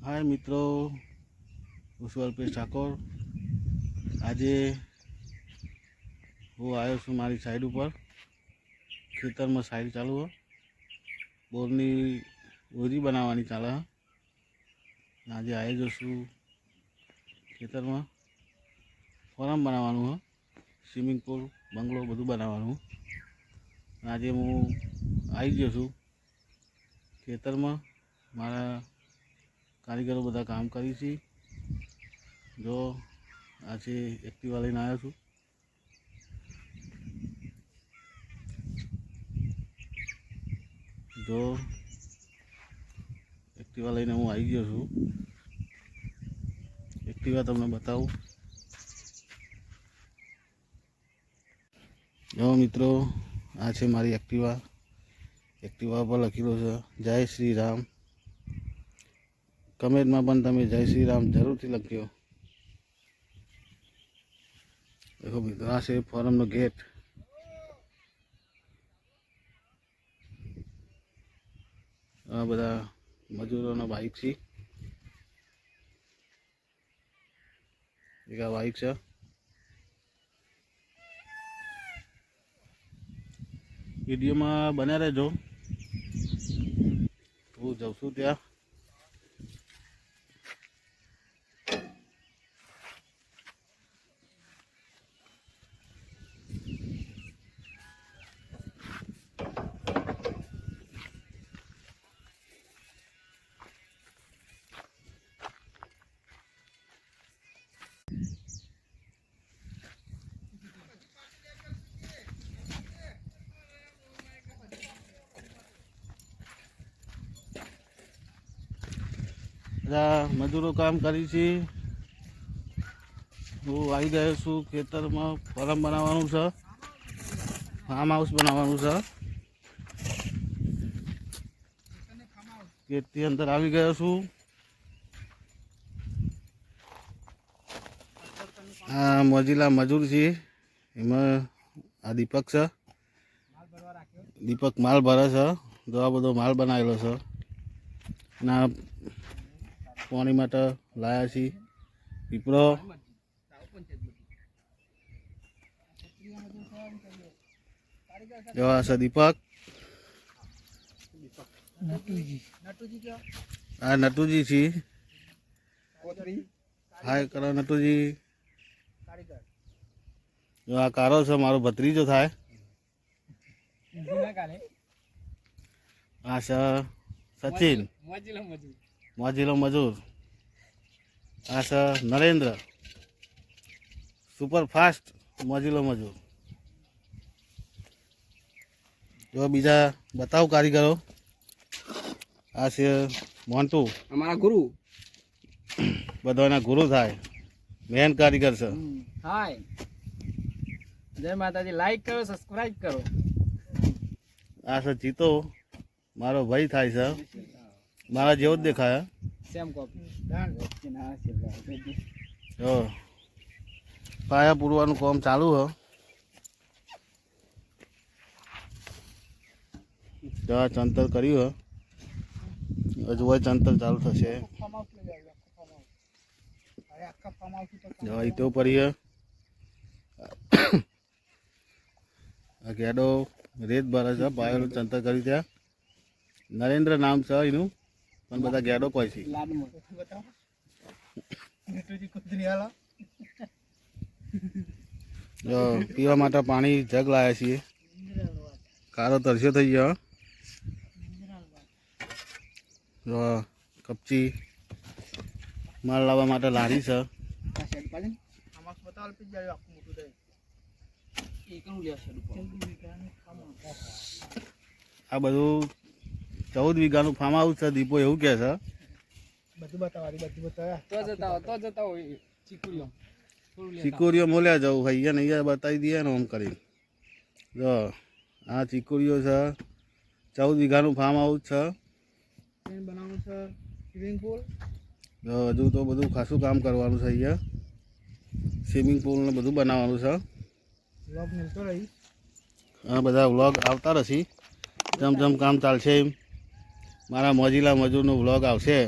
हाय मित्रों, હું છું અલ્પેશ ઠાકોર। આજે હું આવ્યો છું મારી સાઈડ ઉપર। ખેતરમાં સાઈડ ચાલુ હોય, બોરની ઓરી બનાવવાની ચાલે। આજે આવ્યો છું ખેતરમાં ફોરમ બનાવવાનું હોય, સ્વિમિંગ પૂલ બંગલો બધું બનાવવાનું। આજે હું આવી ગયો છું ખેતરમાં। મારા કારીગરો બધા કામ કરી છે। જો આજે એક્ટિવા લઈને આવ્યો છું। જો એક્ટિવા લઈને હું આવી ગયો છું। એક્ટિવા તમને બતાવું। જો મિત્રો, આ છે મારી એક્ટિવા। એક્ટિવા પર લખેલું છે જય શ્રી રામ। કમેન્ટમાં પણ તમે જય શ્રી રામ જરૂરથી લખજો। देखो મિત્રો, આ છે ફોરમનો ગેટ। આ બધા મજૂરોનો બાઇક છે। એક આ બાઇક છે। વિડીયોમાં બન્યા રહેજો। હું જાઉં છું ત્યાં। બધા મજૂરો કામ કરી છે। હું આવી ગયો છું ખેતરમાં। ફોરમ બનાવવાનું છે, ફાર્મ હાઉસ બનાવવાનું છે। ગેટથી અંદર આવી ગયો છું। આ મોજીલા મજૂર છે, એમાં આ દીપક છે। દીપક માલ ભરે છે। જો આ બધો માલ બનાવેલો છે। ના પાણી માટે લાયા છીએ પીપળો। એવા છે દીપક। આ નટુજી છે। હાય કરો નટુજી। જો આ કારો છે, મારો ભત્રીજો થાય। આ છે સચિન, મોજીલો મજૂર। આ છે નરેન્દ્ર, સુપર ફાસ્ટ મોજીલો મજૂર। જો બીજા બતાવો કારીગરો। આ છે મોન્ટુ, અમારા ગુરુ। બધાના ગુરુ થાય, મેન કારીગર છે। હાય, જય માતાજી। લાઈક કરો, સબસ્ક્રાઇબ કરો। આ છે જીતો, મારો ભાઈ થાય છે, મારા જેવો જ દેખાય। Same copy. જો પાયા પૂરવાનું કામ ચાલુ હ। જો આ ચંતર કર્યું હ, હજુ ચંતર ચાલુ થશે। જો ઈટો પડી હ। આ ગેડો રેત ભરે છે, પાયાનું ચંતર કર્યું ત્યાં। નરેન્દ્ર નામ છે એનું, પણ બધા ગેડો કોઈ છે। જો પીવા માટે પાણી જગ લાયા છીએ। કારો તરસ્યો થઈ ગયો। જો કપચી માલ લાવવા માટે લારી છે। આ બધું 14 વીઘાનું ફાર્મ હાઉસ છે। દીપો એવું કહે છે। ચીકુરીઓ મોલ્યા જવું અહીંયા નહીં બતાવી દઈએ ને આમ કરી। જો આ ચીકુરીઓ છે। 14 વીઘાનું ફાર્મ હાઉસ છે। જો હજુ તો બધું ખાસું કામ કરવાનું છે। અહીંયા સ્વિમિંગ પુલ ને બધું બનાવવાનું છે। આ બધા વ્લોગ આવતા રહેશે। જેમ જેમ કામ ચાલશે એમ મારા મોજીલા મજૂરનો વ્લોગ આવશે।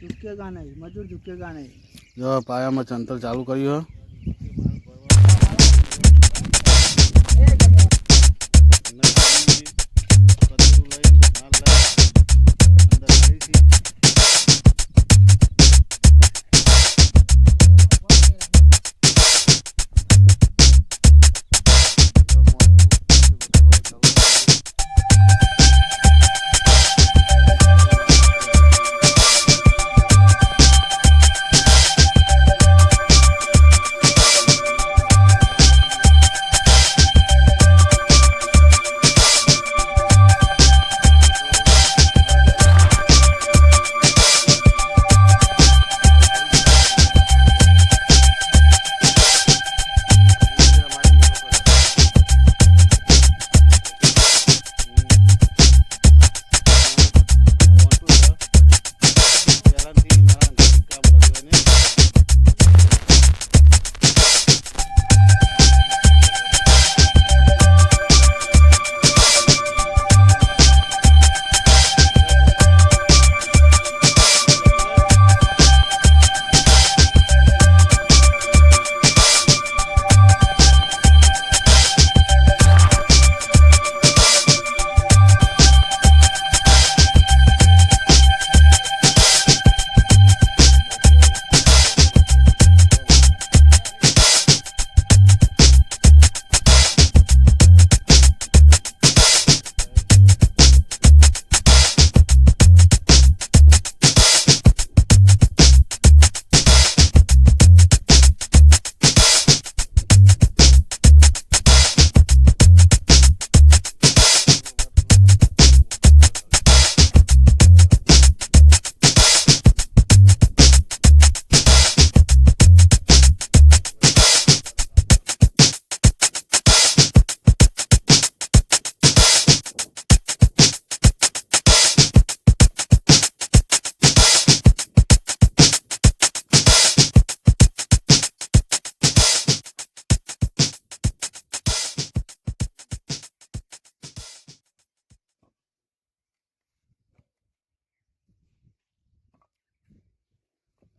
झुकेगा नहीं, मजदूर झुकेगा नहीं। જો પાયામાં ચંતર ચાલુ કર્યું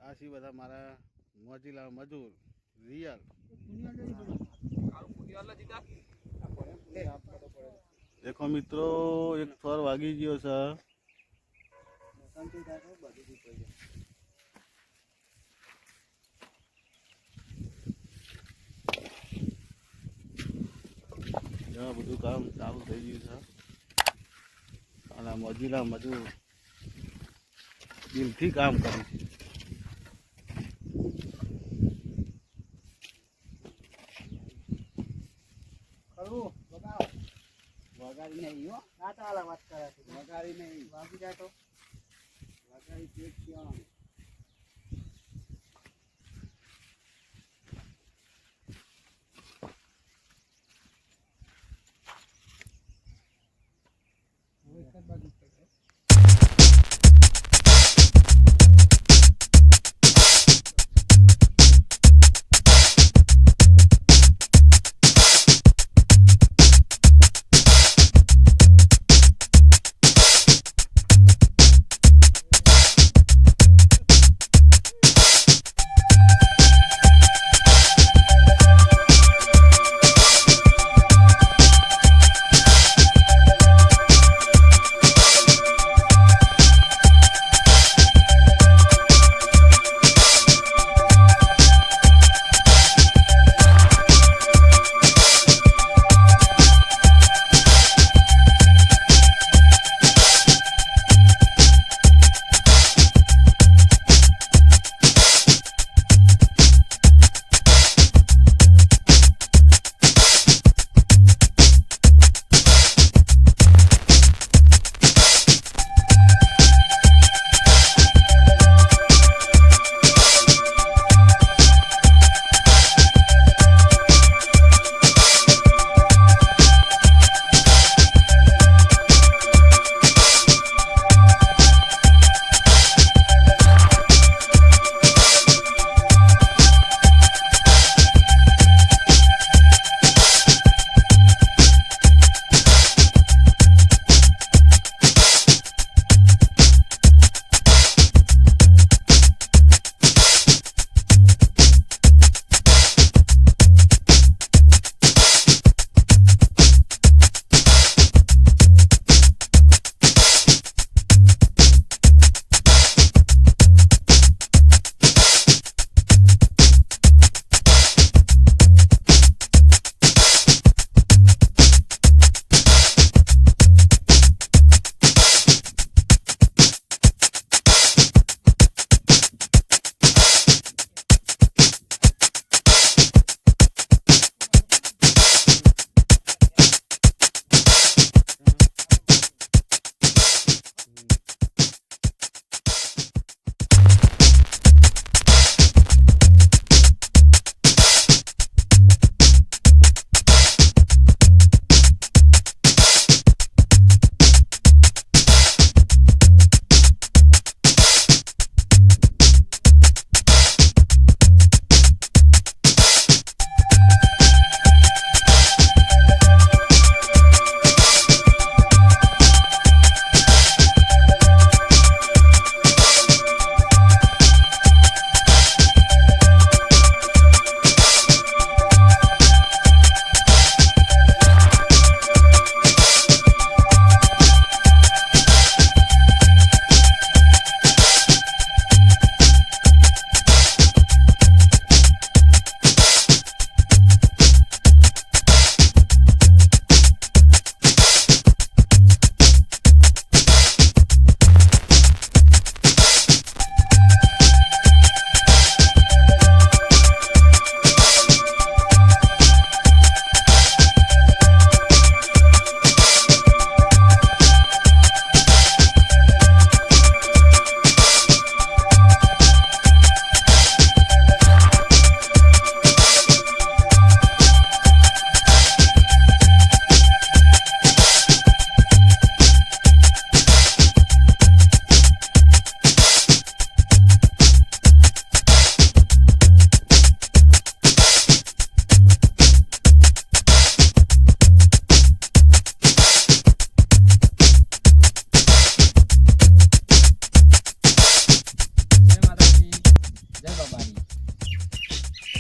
આ છે બધા મારા મોજીલા મજૂર રિયલ દેખો મિત્રો એક થર વાગી ગયો છે બધું કામ ચાલુ થઈ ગયું છે અને મોજીલા મજૂર દિલથી કામ કરે છે વગાડી નહીં હો, ના ચાલે વાત કરે છે. વગાડી નહીં, વાગી જાય તો વગાડી પેટ પીવાનું. એક જ બાજુ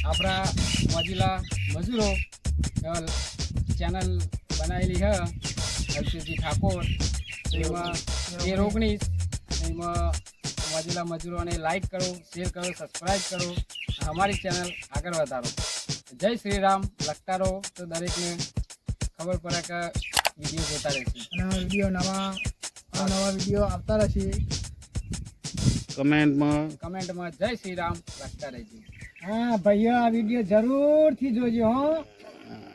આપણા મોજીલા મજૂરો ચેનલ બનાવેલી છે હર્ષિતજી ઠાકોર. તો એમાં 13-19 એમાં મોજીલા મજૂરોને લાઈક કરો, શેર કરો, સબસ્ક્રાઈબ કરો, અમારી ચેનલ આગળ વધારો. જય શ્રી રામ. લખતા રહો તો દરેકને ખબર પડે કે વિડીયો જોતા રહેશે. અને વિડીયો નવા વિડીયો આવતા રહેશે. કમેન્ટમાં જય શ્રી રામ લખતા રહેજો. હા ભાઈઓ, આ વિડીયો જરૂરથી જોજો હો. હા.